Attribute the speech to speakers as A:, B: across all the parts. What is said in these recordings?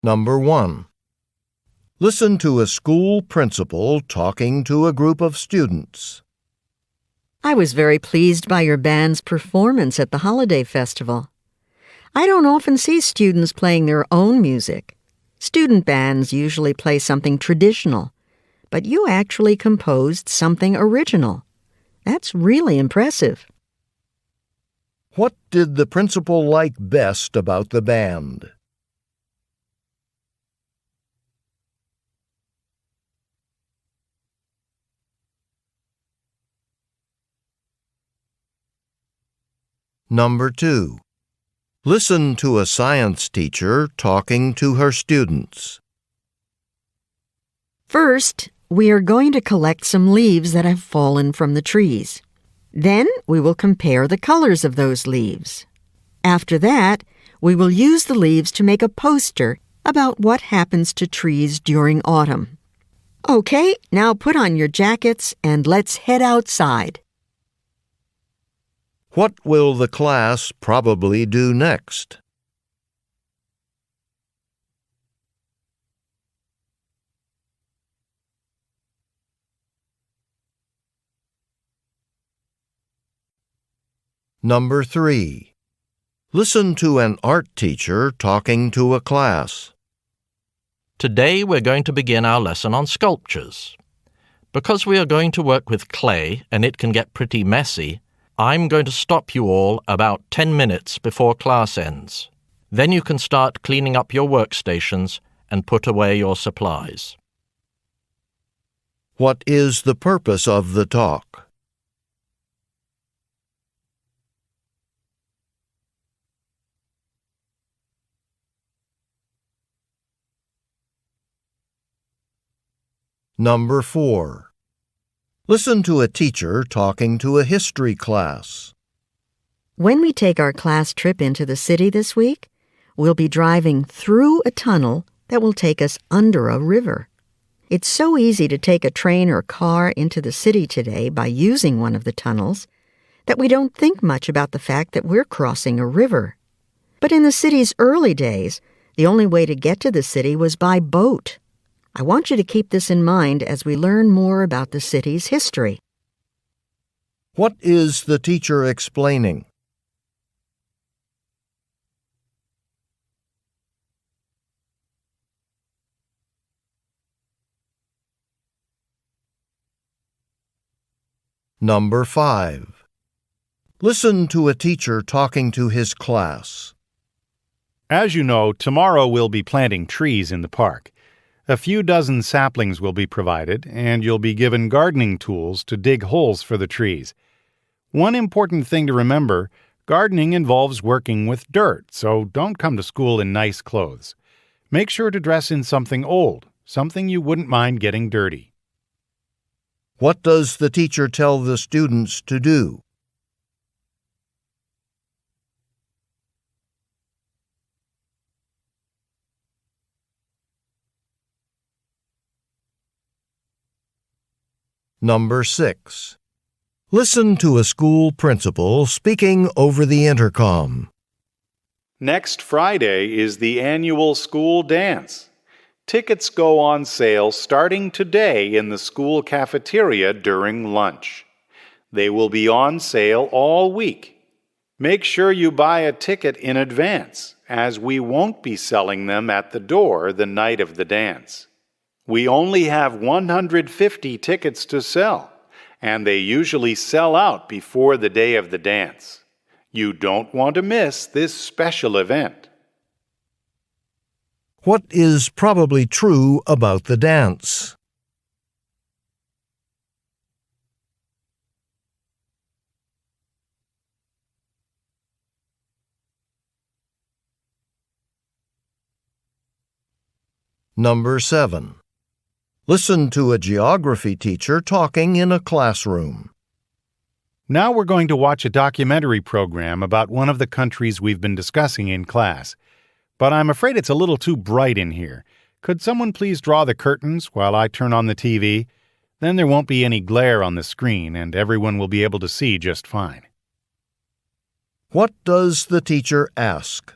A: Number 1. Listen to a school principal talking to a group of students.
B: I was very pleased by your band's performance at the holiday festival. I don't often see students playing their own music. Student bands usually play something traditional, but you actually composed something original. That's really impressive.
A: What did the principal like best about the band? Number 2. Listen to a science teacher talking to her students.
B: First, we are going to collect some leaves that have fallen from the trees. Then we will compare the colors of those leaves. After that, we will use the leaves to make a poster about what happens to trees during autumn. Okay, now put on your jackets and let's head outside.
A: What will the class probably do next? Number 3. Listen to an art teacher talking to a class.
C: Today we're going to begin our lesson on sculptures. Because we are going to work with clay and it can get pretty messy, I'm going to stop you all about 10 minutes before class ends. Then you can start cleaning up your workstations and put away your supplies.
A: What is the purpose of the talk? Number 4. Listen to a teacher talking to a history class.
B: When we take our class trip into the city this week, we'll be driving through a tunnel that will take us under a river. It's so easy to take a train or car into the city today by using one of the tunnels that we don't think much about the fact that we're crossing a river. But in the city's early days, the only way to get to the city was by boat. I want you to keep this in mind as we learn more about the city's history.
A: What is the teacher explaining? Number 5. Listen to a teacher talking to his class.
D: As you know, tomorrow we'll be planting trees in the park. A few dozen saplings will be provided, and you'll be given gardening tools to dig holes for the trees. One important thing to remember, gardening involves working with dirt, so don't come to school in nice clothes. Make sure to dress in something old, something you wouldn't mind getting dirty.
A: What does the teacher tell the students to do? Number 6. Listen to a school principal speaking over the intercom.
D: Next Friday is the annual school dance. Tickets go on sale starting today in the school cafeteria during lunch. They will be on sale all week. Make sure you buy a ticket in advance, as we won't be selling them at the door the night of the dance. We only have 150 tickets to sell, and they usually sell out before the day of the dance. You don't want to miss this special event.
A: What is probably true about the dance? Number 7. Listen to a geography teacher talking in a classroom.
D: Now we're going to watch a documentary program about one of the countries we've been discussing in class. But I'm afraid it's a little too bright in here. Could someone please draw the curtains while I turn on the TV? Then there won't be any glare on the screen and everyone will be able to see just fine.
A: What does the teacher ask?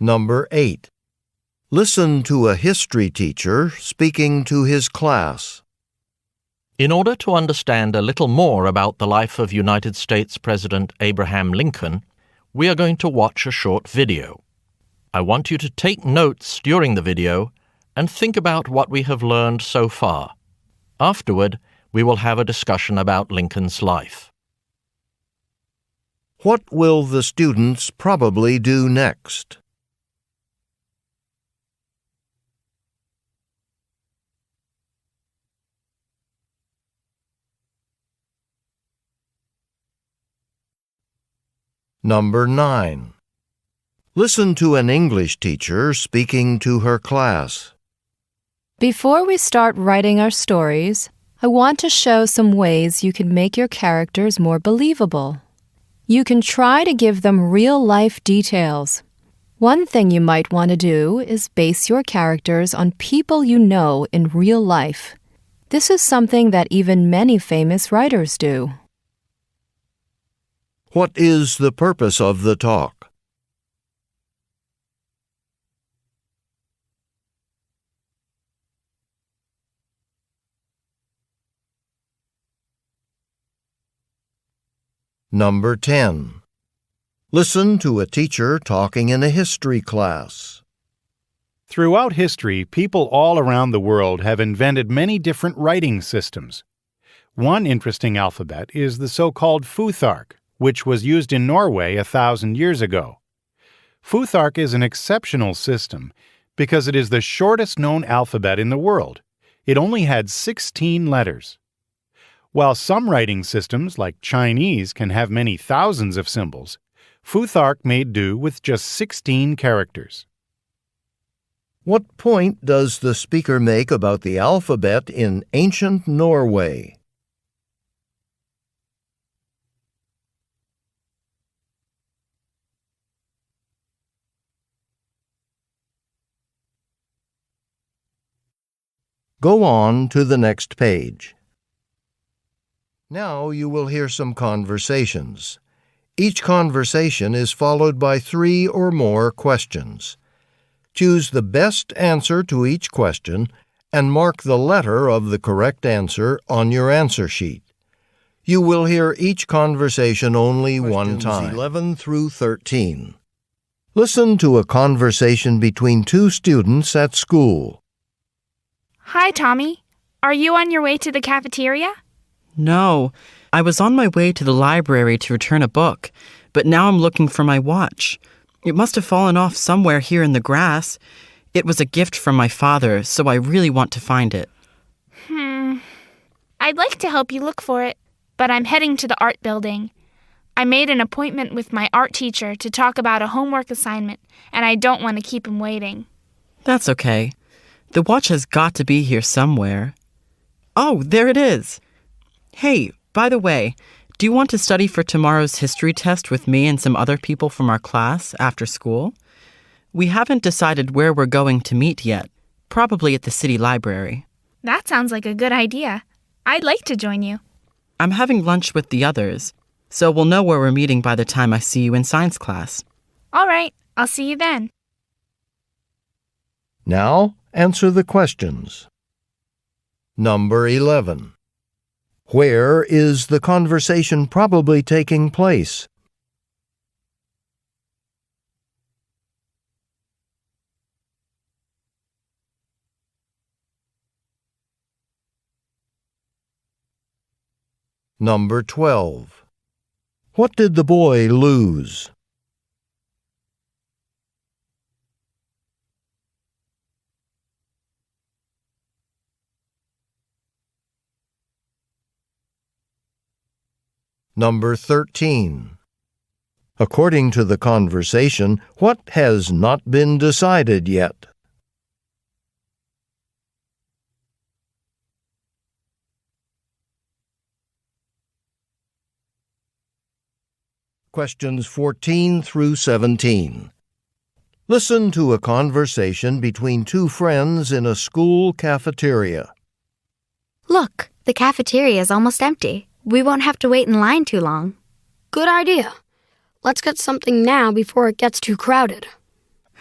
A: Number 8. Listen to a history teacher speaking to his class.
C: In order to understand a little more about the life of United States President Abraham Lincoln, we are going to watch a short video. I want you to take notes during the video and think about what we have learned so far. Afterward, we will have a discussion about Lincoln's life.
A: What will the students probably do next? Number 9. Listen to an English teacher speaking to her class.
E: Before we start writing our stories, I want to show some ways you can make your characters more believable. You can try to give them real-life details. One thing you might want to do is base your characters on people you know in real life. This is something that even many famous writers do.
A: What is the purpose of the talk? Number 10. Listen to a teacher talking in a history class.
D: Throughout history, people all around the world have invented many different writing systems. One interesting alphabet is the so-called Futhark, which was used in Norway 1,000 years ago. Futhark is an exceptional system because it is the shortest known alphabet in the world. It only had 16 letters. While some writing systems, like Chinese, can have many thousands of symbols, Futhark made do with just 16 characters.
A: What point does the speaker make about the alphabet in ancient Norway? Go on to the next page. Now you will hear some conversations. Each conversation is followed by 3 or more questions. Choose the best answer to each question and mark the letter of the correct answer on your answer sheet. You will hear each conversation only one time. 11 through 13. Listen to a conversation between 2 students at school.
F: Hi, Tommy. Are you on your way to the cafeteria?
G: No, I was on my way to the library to return a book, but now I'm looking for my watch. It must have fallen off somewhere here in the grass. It was a gift from my father, so I really want to find it.
F: I'd like to help you look for it, but I'm heading to the art building. I made an appointment with my art teacher to talk about a homework assignment, and I don't want to keep him waiting.
G: That's okay. The watch has got to be here somewhere. Oh, there it is. Hey, by the way, do you want to study for tomorrow's history test with me and some other people from our class after school? We haven't decided where we're going to meet yet. Probably at the city library.
F: That sounds like a good idea. I'd like to join you.
G: I'm having lunch with the others, so we'll know where we're meeting by the time I see you in science class.
F: All right, I'll see you then.
A: Now, answer the questions. Number 11. Where is the conversation probably taking place? Number 12. What did the boy lose? Number 13. According to the conversation, what has not been decided yet? Questions 14 through 17. Listen to a conversation between 2 friends in a school cafeteria.
H: Look, the cafeteria is almost empty. We won't have to wait in line too long.
I: Good idea. Let's get something now before it gets too crowded.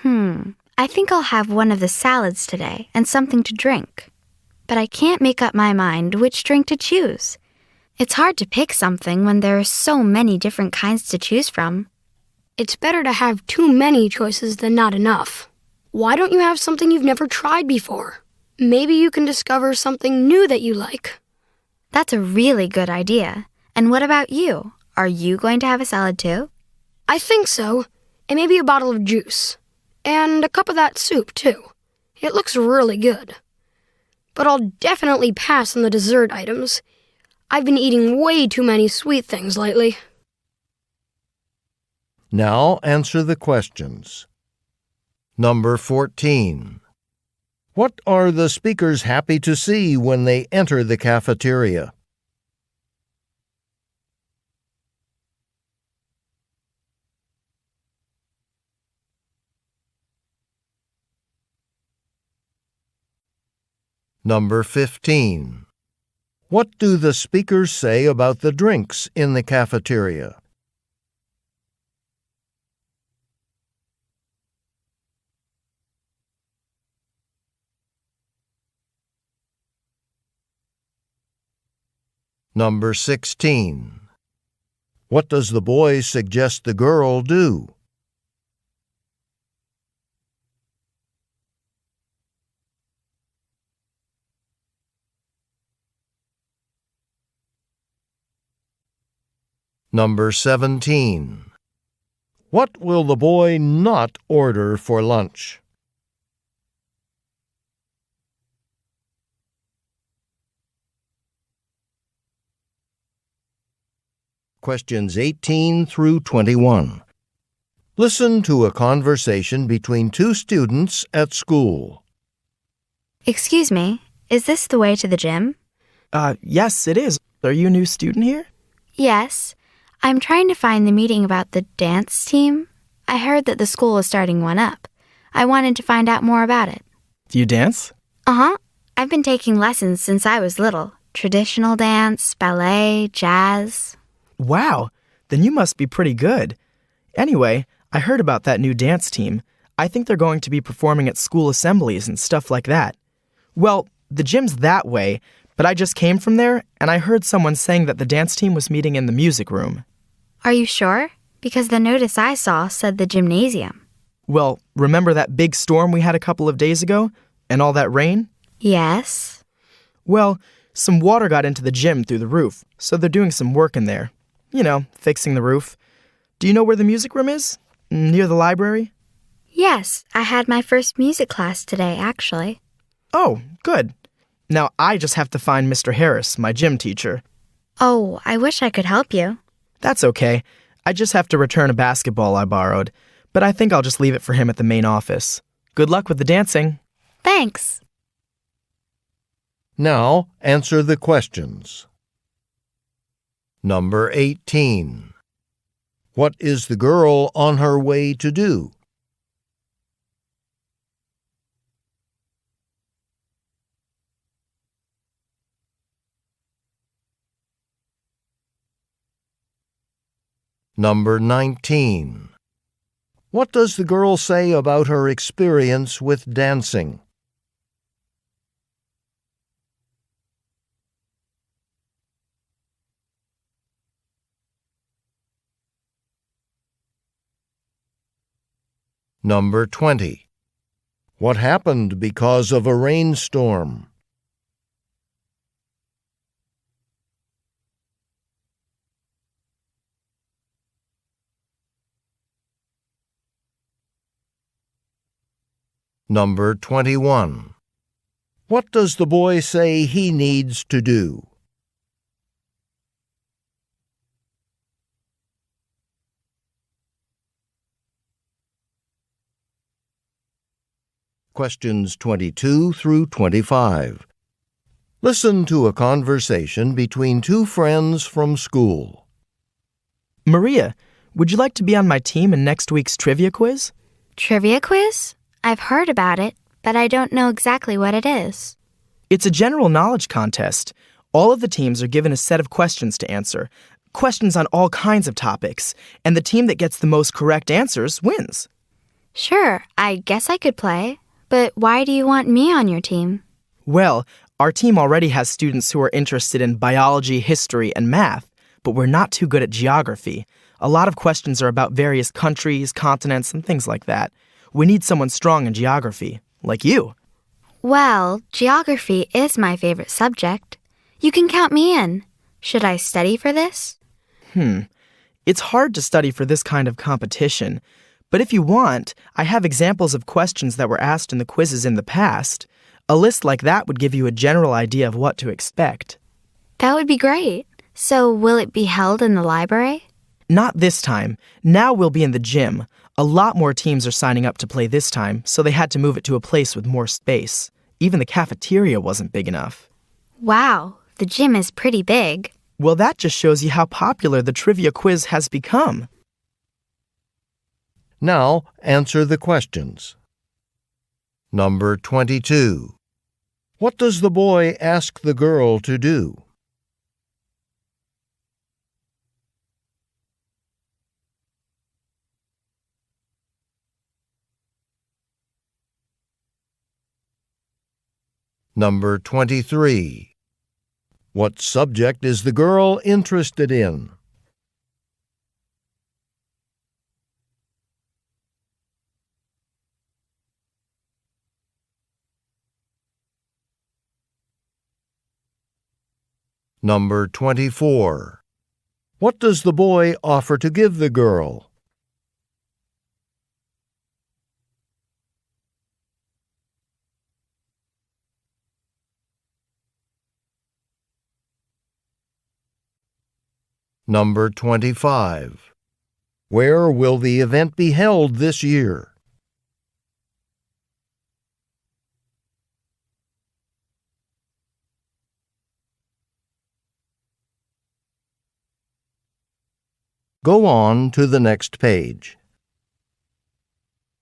H: I think I'll have one of the salads today and something to drink. But I can't make up my mind which drink to choose. It's hard to pick something when there are so many different kinds to choose from.
I: It's better to have too many choices than not enough. Why don't you have something you've never tried before? Maybe you can discover something new that you like.
H: That's a really good idea. And what about you? Are you going to have a salad too?
I: I think so. And maybe a bottle of juice. And a cup of that soup, too. It looks really good. But I'll definitely pass on the dessert items. I've been eating way too many sweet things lately.
A: Now answer the questions. Number 14. What are the speakers happy to see when they enter the cafeteria? Number 15. What do the speakers say about the drinks in the cafeteria? Number 16. What does the boy suggest the girl do? Number 17. What will the boy not order for lunch? Questions 18 through 21. Listen to a conversation between two students at school.
H: Excuse me, is this the way to the gym?
J: Yes, it is. Are you a new student here?
H: Yes. I'm trying to find the meeting about the dance team. I heard that the school is starting one up. I wanted to find out more about it.
J: Do you dance?
H: Uh-huh. I've been taking lessons since I was little. Traditional dance, ballet, jazz.
J: Wow, then you must be pretty good. Anyway, I heard about that new dance team. I think they're going to be performing at school assemblies and stuff like that. Well, the gym's that way, but I just came from there, and I heard someone saying that the dance team was meeting in the music room.
H: Are you sure? Because the notice I saw said the gymnasium.
J: Well, remember that big storm we had a couple of days ago? And all that rain?
H: Yes.
J: Well, some water got into the gym through the roof, so they're doing some work in there. You know, fixing the roof. Do you know where the music room is? Near the library?
H: Yes, I had my first music class today, actually.
J: Oh, good. Now I just have to find Mr. Harris, my gym teacher.
H: Oh, I wish I could help you.
J: That's okay. I just have to return a basketball I borrowed, but I think I'll just leave it for him at the main office. Good luck with the dancing.
H: Thanks.
A: Now answer the questions. Number 18. What is the girl on her way to do? Number 19. What does the girl say about her experience with dancing? Number 20. What happened because of a rainstorm? Number 21. What does the boy say he needs to do? Questions 22 through 25. Listen to a conversation between two friends from school.
J: Maria, would you like to be on my team in next week's trivia quiz?
H: Trivia quiz? I've heard about it, but I don't know exactly what it is.
J: It's a general knowledge contest. All of the teams are given a set of questions to answer, questions on all kinds of topics, and the team that gets the most correct answers wins.
H: Sure, I guess I could play. But why do you want me on your team?
J: Well, our team already has students who are interested in biology, history, and math, but we're not too good at geography. A lot of questions are about various countries, continents, and things like that. We need someone strong in geography, like you.
H: Well, geography is my favorite subject. You can count me in. Should I study for this?
J: It's hard to study for this kind of competition, but if you want, I have examples of questions that were asked in the quizzes in the past. A list like that would give you a general idea of what to expect.
H: That would be great. So, will it be held in the library?
J: Not this time. Now we'll be in the gym. A lot more teams are signing up to play this time, so they had to move it to a place with more space. Even the cafeteria wasn't big enough.
H: Wow, the gym is pretty big.
J: Well, that just shows you how popular the trivia quiz has become.
A: Now, answer the questions. Number 22. What does the boy ask the girl to do? Number 23. What subject is the girl interested in? Number 24. What does the boy offer to give the girl? Number 25. Where will the event be held this year? Go on to the next page.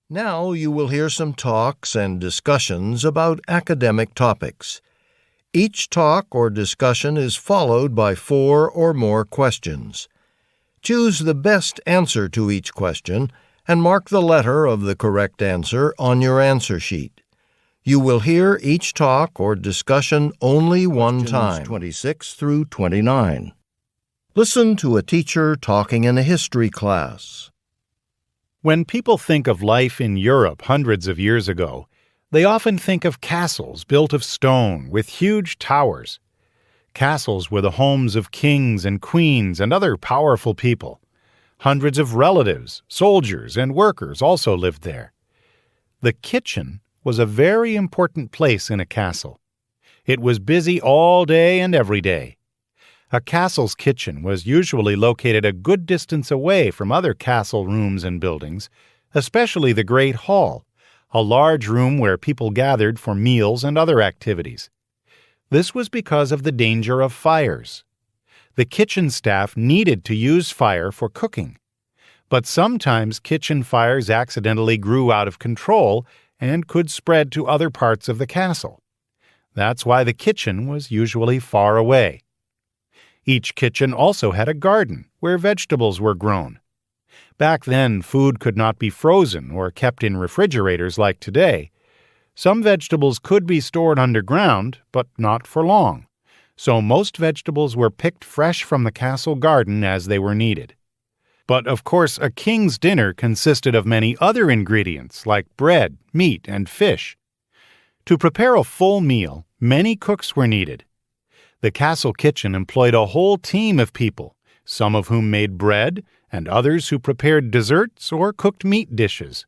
A: Now you will hear some talks and discussions about academic topics. Each talk or discussion is followed by 4 or more questions. Choose the best answer to each question and mark the letter of the correct answer on your answer sheet. You will hear each talk or discussion only one time. 26 through 29. Listen to a teacher talking in a history class.
D: When people think of life in Europe hundreds of years ago, they often think of castles built of stone with huge towers. Castles were the homes of kings and queens and other powerful people. Hundreds of relatives, soldiers, and workers also lived there. The kitchen was a very important place in a castle. It was busy all day and every day. A castle's kitchen was usually located a good distance away from other castle rooms and buildings, especially the Great Hall, a large room where people gathered for meals and other activities. This was because of the danger of fires. The kitchen staff needed to use fire for cooking. But sometimes kitchen fires accidentally grew out of control and could spread to other parts of the castle. That's why the kitchen was usually far away. Each kitchen also had a garden where vegetables were grown. Back then, food could not be frozen or kept in refrigerators like today. Some vegetables could be stored underground, but not for long. So most vegetables were picked fresh from the castle garden as they were needed. But of course, a king's dinner consisted of many other ingredients like bread, meat, and fish. To prepare a full meal, many cooks were needed. The castle kitchen employed a whole team of people, some of whom made bread, and others who prepared desserts or cooked meat dishes.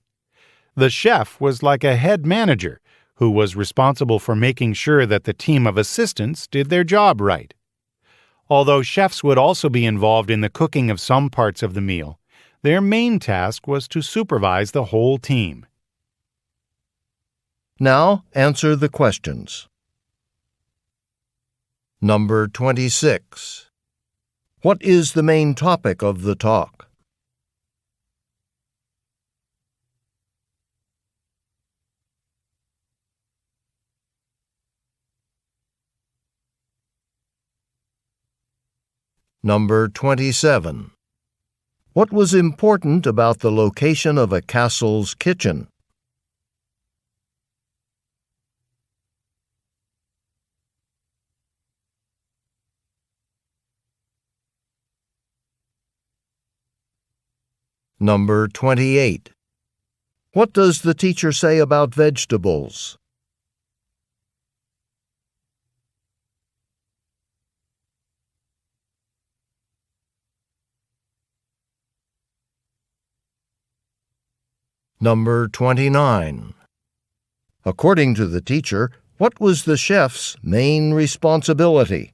D: The chef was like a head manager, who was responsible for making sure that the team of assistants did their job right. Although chefs would also be involved in the cooking of some parts of the meal, their main task was to supervise the whole team.
A: Now answer the questions. Number 26. What is the main topic of the talk? Number 27. What was important about the location of a castle's kitchen? Number 28. What does the teacher say about vegetables? Number 29. According to the teacher, what was the chef's main responsibility?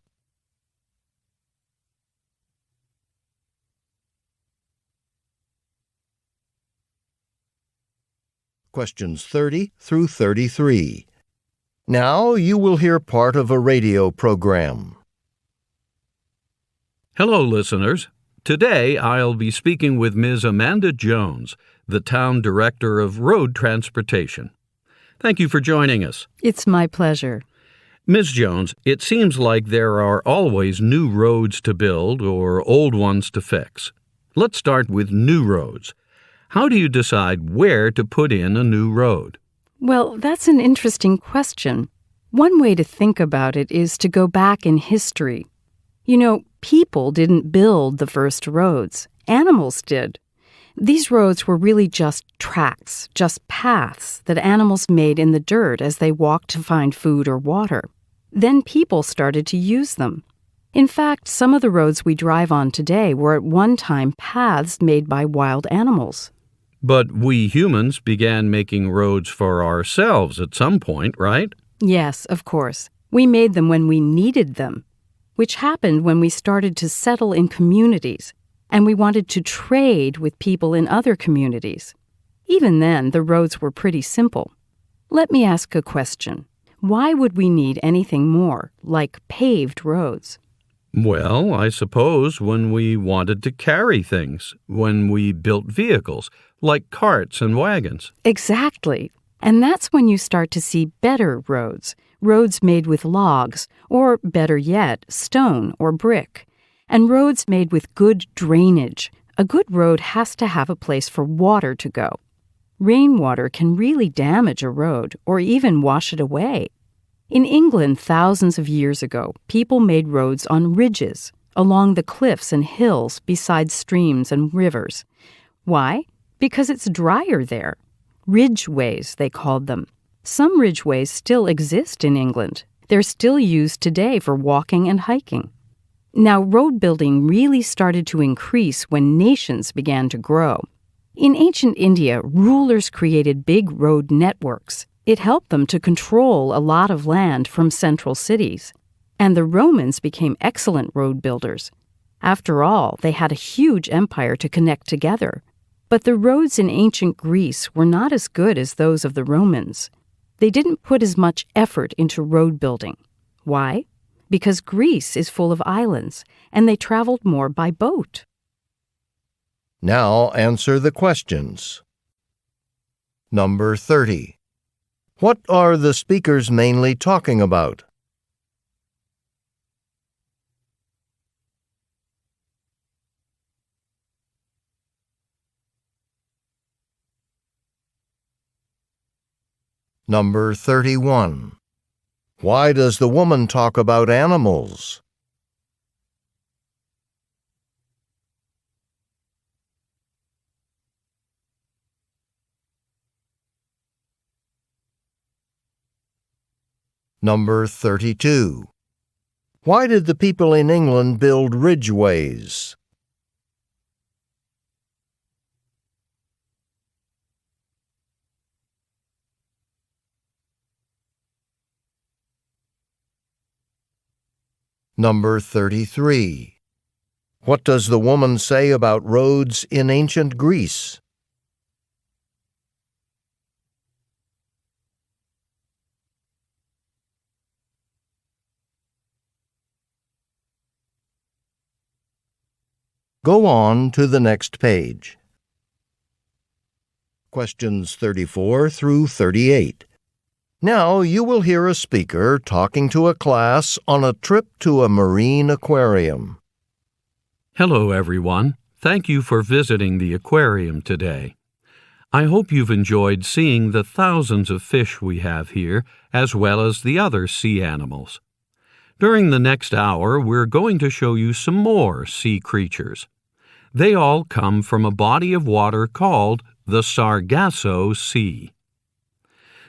A: Questions 30 through 33. Now you will hear part of a radio program.
K: Hello, listeners. Today I'll be speaking with Ms. Amanda Jones, the Town Director of Road Transportation. Thank you for joining us.
L: It's my pleasure.
K: Ms. Jones, it seems like there are always new roads to build or old ones to fix. Let's start with new roads. How do you decide where to put in a new road?
L: Well, that's an interesting question. One way to think about it is to go back in history. You know, people didn't build the first roads. Animals did. These roads were really just tracks, just paths that animals made in the dirt as they walked to find food or water. Then people started to use them. In fact, some of the roads we drive on today were at one time paths made by wild animals.
K: But we humans began making roads for ourselves at some point, right?
L: Yes, of course. We made them when we needed them, which happened when we started to settle in communities, and we wanted to trade with people in other communities. Even then, the roads were pretty simple. Let me ask a question. Why would we need anything more, like paved roads?
K: Well, I suppose when we wanted to carry things, when we built vehicles, like carts and wagons.
L: Exactly. And that's when you start to see better roads, roads made with logs, or better yet, stone or brick, and roads made with good drainage. A good road has to have a place for water to go. Rainwater can really damage a road or even wash it away. In England, thousands of years ago, people made roads on ridges, along the cliffs and hills beside streams and rivers. Why? Because it's drier there. Ridgeways, they called them. Some ridgeways still exist in England. They're still used today for walking and hiking. Now, road building really started to increase when nations began to grow. In ancient India, rulers created big road networks. It helped them to control a lot of land from central cities. And the Romans became excellent road builders. After all, they had a huge empire to connect together. But the roads in ancient Greece were not as good as those of the Romans. They didn't put as much effort into road building. Why? Because Greece is full of islands, and they traveled more by boat.
A: Now answer the questions. Number 30. What are the speakers mainly talking about? Number 31. Why does the woman talk about animals? Number 32. Why did the people in England build ridgeways? Number 33. What does the woman say about roads in ancient Greece? Go on to the next page. Questions 34 through 38. Now you will hear a speaker talking to a class on a trip to a marine aquarium.
K: Hello, everyone. Thank you for visiting the aquarium today. I hope you've enjoyed seeing the thousands of fish we have here, as well as the other sea animals. During the next hour, we're going to show you some more sea creatures. They all come from a body of water called the Sargasso Sea.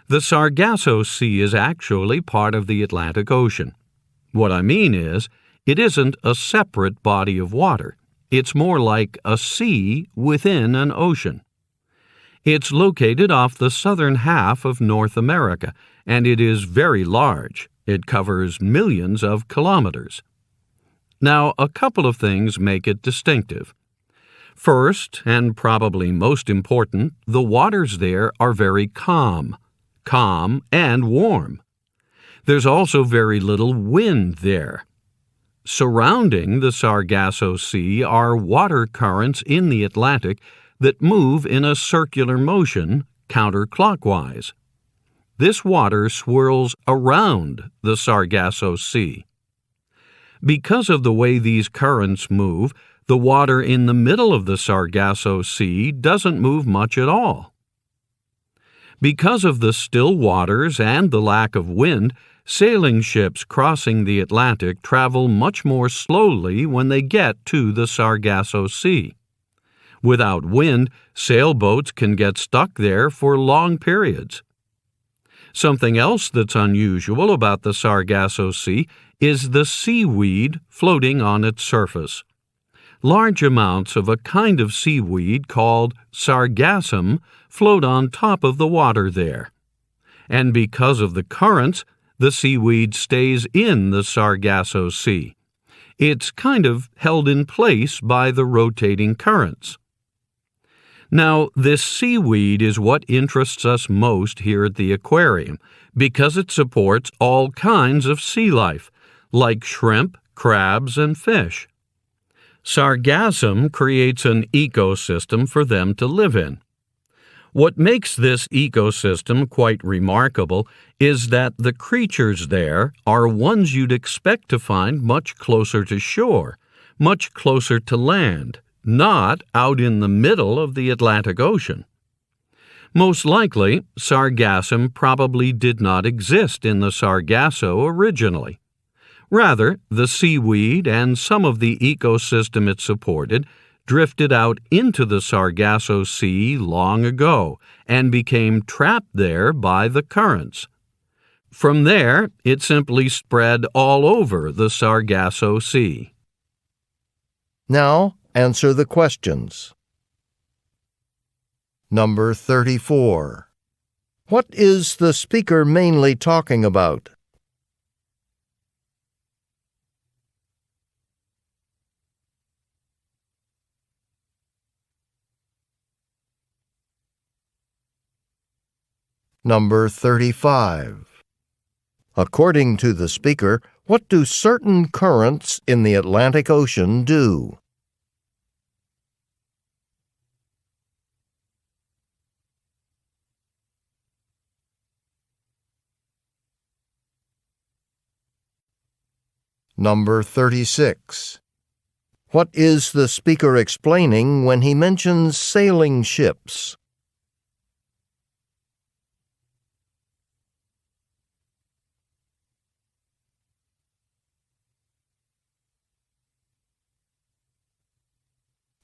K: The Sargasso Sea is actually part of the Atlantic Ocean. What I mean is, it isn't a separate body of water. It's more like a sea within an ocean. It's located off the southern half of North America, and it is very large. It covers millions of kilometers. Now, a couple of things make it distinctive. First, and probably most important, the waters there are very calm and warm. There's also very little wind there. Surrounding the Sargasso Sea are water currents in the Atlantic that move in a circular motion counterclockwise. This water swirls around the Sargasso Sea. Because of the way these currents move, the water in the middle of the Sargasso Sea doesn't move much at all. Because of the still waters and the lack of wind, sailing ships crossing the Atlantic travel much more slowly when they get to the Sargasso Sea. Without wind, sailboats can get stuck there for long periods. Something else that's unusual about the Sargasso Sea is the seaweed floating on its surface. Large amounts of a kind of seaweed called sargassum float on top of the water there. And because of the currents, the seaweed stays in the Sargasso Sea. It's kind of held in place by the rotating currents. Now, this seaweed is what interests us most here at the aquarium because it supports all kinds of sea life, like shrimp, crabs, and fish. Sargassum creates an ecosystem for them to live in. What makes this ecosystem quite remarkable is that the creatures there are ones you'd expect to find much closer to shore, much closer to land, not out in the middle of the Atlantic Ocean. Most likely, sargassum probably did not exist in the Sargasso originally. Rather, the seaweed and some of the ecosystem it supported drifted out into the Sargasso Sea long ago and became trapped there by the currents. From there, it simply spread all over the Sargasso Sea.
A: Now, answer the questions. Number 34. What is the speaker mainly talking about? Number 35. According to the speaker, what do certain currents in the Atlantic Ocean do? Number 36. What is the speaker explaining when he mentions sailing ships?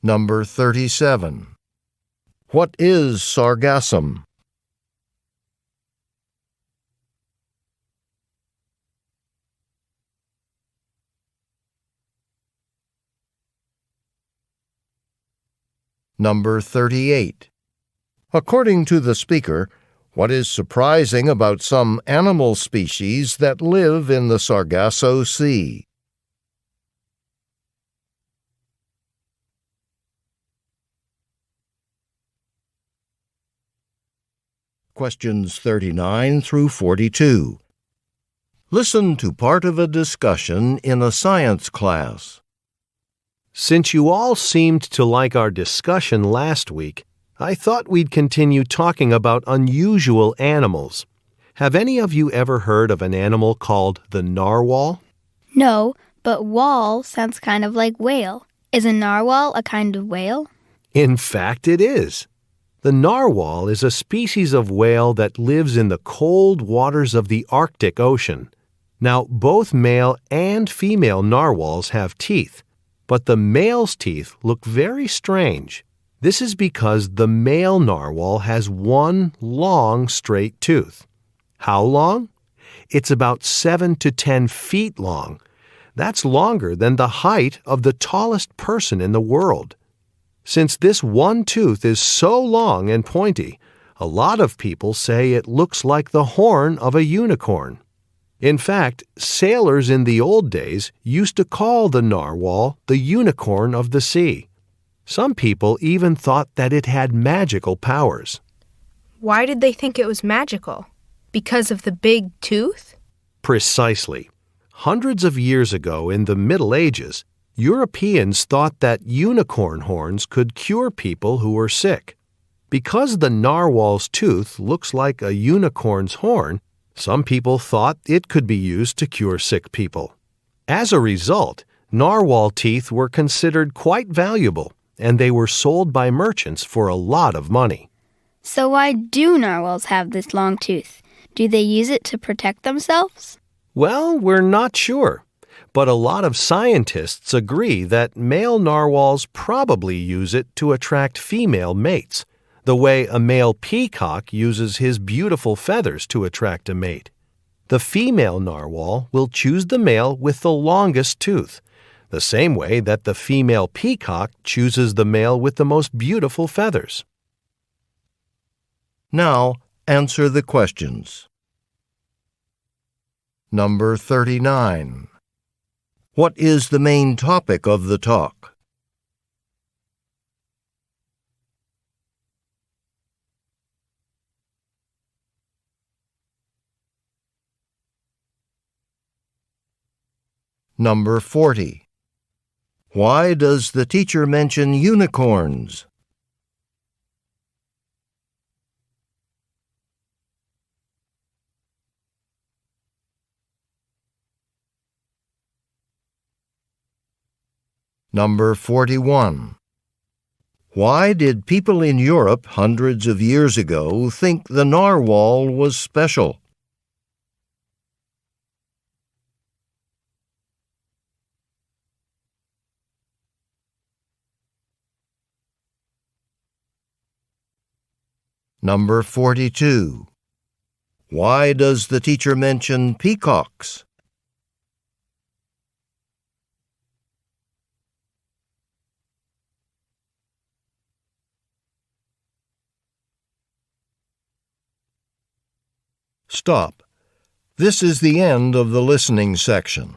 A: Number 37. What is sargassum? Number 38. According to the speaker, what is surprising about some animal species that live in the Sargasso Sea? Questions 39 through 42. Listen to part of a discussion in a science class.
M: Since you all seemed to like our discussion last week, I thought we'd continue talking about unusual animals. Have any of you ever heard of an animal called the narwhal?
H: No, but whale sounds kind of like whale.
N: Is a narwhal a kind of whale?
M: In fact, it is. The narwhal is a species of whale that lives in the cold waters of the Arctic Ocean. Now, both male and female narwhals have teeth, but the male's teeth look very strange. This is because the male narwhal has one long, straight tooth. How long? It's about 7 to 10 feet long. That's longer than the height of the tallest person in the world. Since this one tooth is so long and pointy, a lot of people say it looks like the horn of a unicorn. In fact, sailors in the old days used to call the narwhal the unicorn of the sea. Some people even thought that it had magical powers.
O: Why did they think it was magical? Because of the big tooth?
M: Precisely. Hundreds of years ago in the Middle Ages, Europeans thought that unicorn horns could cure people who were sick. Because the narwhal's tooth looks like a unicorn's horn, some people thought it could be used to cure sick people. As a result, narwhal teeth were considered quite valuable, and they were sold by merchants for a lot of money.
N: So why do narwhals have this long tooth? Do they use it to protect themselves?
M: Well, we're not sure, but a lot of scientists agree that male narwhals probably use it to attract female mates, the way a male peacock uses his beautiful feathers to attract a mate. The female narwhal will choose the male with the longest tooth, the same way that the female peacock chooses the male with the most beautiful feathers.
A: Now, answer the questions. Number 39. What is the main topic of the talk? Number 40. Why does the teacher mention unicorns? Number 41. Why did people in Europe hundreds of years ago think the narwhal was special? Number 42. Why does the teacher mention peacocks? Stop. This is the end of the listening section.